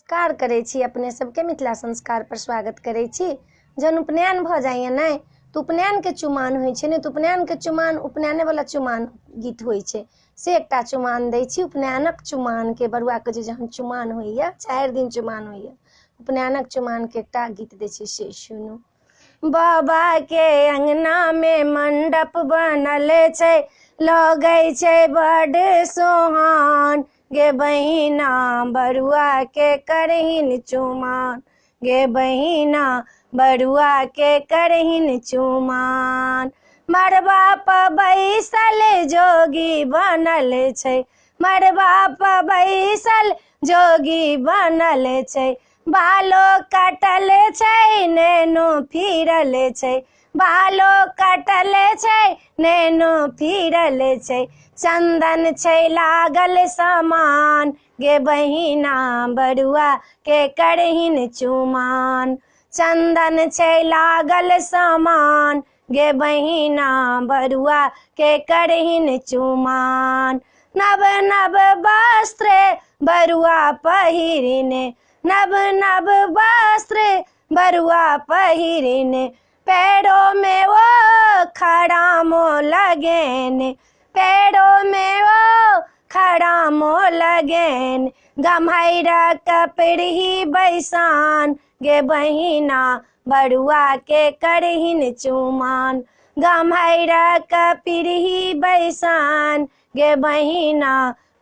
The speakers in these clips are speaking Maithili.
नमस्कार करै छी। अपने सबके मिथिला संस्कार पर स्वागत करै छी। जहन उपनयन भ जाइए ने तो उपनयन के चुमाओन होइ छै ने, तो उपनयन के चुमाओन उपनयने वाला चुमाओन गीत होइ छै से एकटा चुमाओन दै छी। उपनयनक चुमाओन के बरुआ के जहन चुमाओन होइए 4 दिन चुमाओन होइए, उपनयनक चुमाओन के एकटा गीत दै छी से सुनू। बाबा के अंगना में मंडप बनल छै, लगै छै बड़ सोहान। गे बहिना बरुआ के करहिन चुमाओन, गे बहिना बरुआ के करहिन चुमाओन। मड़बा पर बैसल जोगी बनल छै, मड़बा पर बैसल जोगी बनल छै। बालो कटल छै नेनो फिरल छै, बालो कटल छै नेनो फिरल छै। चंदन छै लागल समान, गे बहिना बरुआ के करहिन चुमाओन। चंदन छै लागल समान, गे बहिना बरुआ के करहिन चुमाओन। नव नव वस्त्र बरुआ पहिरने, नव नव वस्त्र बरुआ पहिरने। पैरों में वो खड़ामो लगेने, पैरों में वो खड़ामो लगेने। गम्हैरा कपड़ही बैसान, गे बहिना बरुआ के करहिन चुमाओन। गम्हैरा कपड़ही बैसान, गे बहिना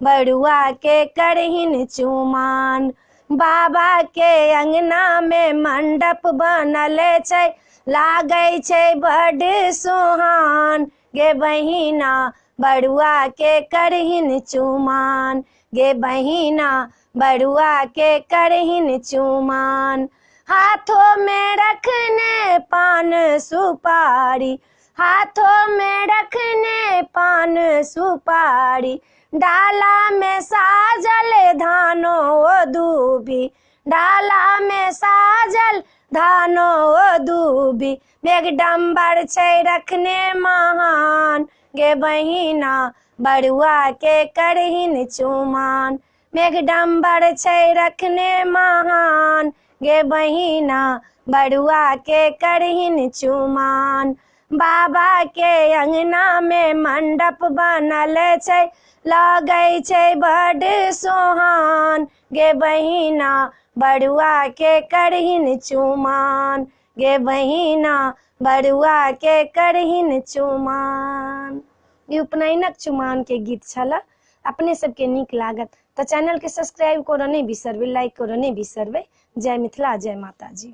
बरुआ के करहिन चुमाओन। बाबा के अंगना में मंडप बनल छै, लागै छै बड़ सोहान। गे बहिना बरुआ के करहिन चुमाओन, गे बहिना बरुआ के करहिन चुमाओन। हाथों में रखने पान सुपारी, हाथों में रखने पान सुपारी। डाला में साजल धानो दूबी, डाला में साजल धानो दूबी। मेघडंबर छै रखने महान, गे बहिना बरुआ के करहिन चुमाओन। मेघडंबर छै रखने महान, गे बहिना बरुआ के करहिन चुमाओन। बाबा के अंगना में मंडप बनल छै, लगै छै बड़ सोहान। गे बहिना बरुआ के करहिन चुमाओन, गे बहिना बरुआ के करहिन चुमाओन। ई उपनयनक चुमाओन के गीत छला। अपने सबके नीक लागत तो चैनल के सब्सक्राइब करऽ नहीं बिसरबै, लाइक करऽ नहीं बिसरबै। जय मिथिला, जय माता जी।